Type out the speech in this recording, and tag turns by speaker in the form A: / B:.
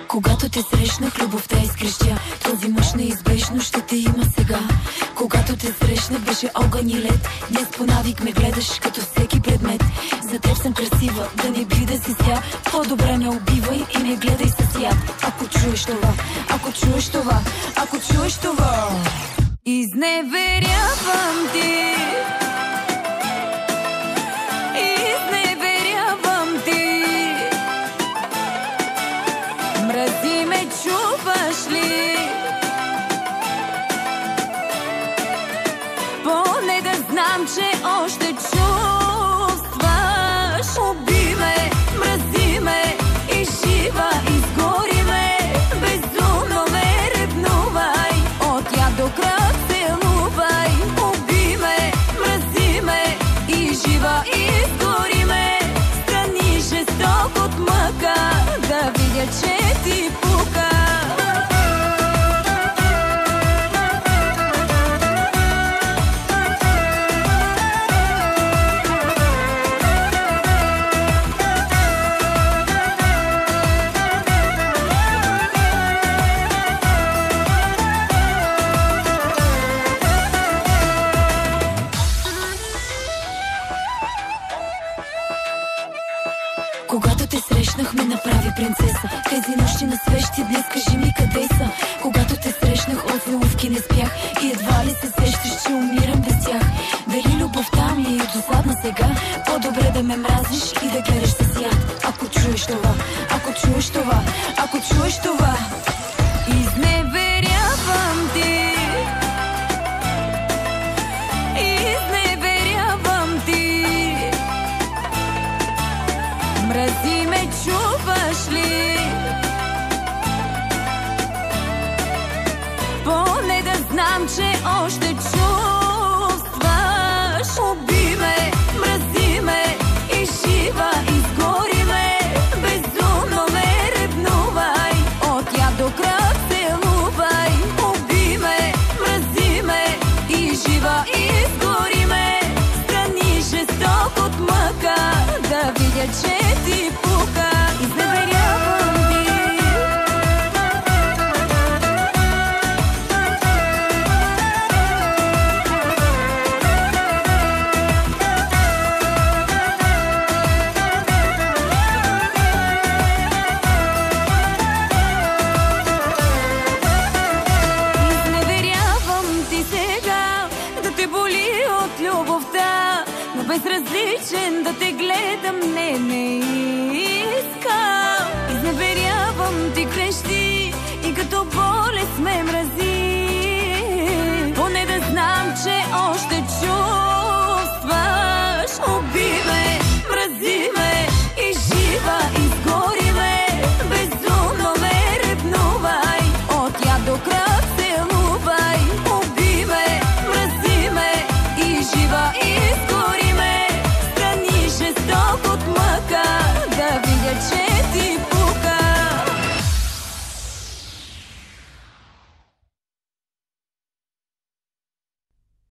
A: Когато те срещнах, любовта изкрещя. Този мъж неизбежно ще те има сега. Когато те срещнах, беше огън и лед. Днес по навик ме гледаш като всеки предмет. За теб съм красива, да не би да си ся. По-добре ме убивай и не гледай с яд. Ако чуеш това, ако чуеш това, ако чуеш това, изневерявам ти. Изневерявам ти. Мрази ме, чуваш ли? Поне да знам, че още чувстваш. Уби ме, мрази ме, изжива, изгори ме. Безумно ме ревнувай, от яд до кръв целувай. Уби ме, мрази ме, изжива, изгори ме. Страни жесток от мъка, да видя, че ти пука. Когато те срещнах, ме направи принцеса. Тези нощи на свещи, днес кажи ми къде са. Когато те срещнах, от целувки не спях. И едва ли се сещаш, че умирам без тях. Дали любовта ми е досадна сега? По-добре да ме мразиш и да гледаш с яд. Ако чуеш това, ако чуеш това, ако чуеш това, изневерявам ти. Изневерявам ти. Мрази ме, чуваш ли? Поне да знам, че още чувстваш. Уби ме, мрази ме, изжива, изгори ме. Безумно ме ревнувай, от яд до кръв целувай. Уби ме, мрази ме, изжива, изгори ме. Страни жесток от мъка, да видя, че ти пука. Изневерявам ти. Изневерявам ти сега, да те боли от любовта, но безразличен да те гледам не искам. Изневерявам ти, крещи и като болест ме мрази.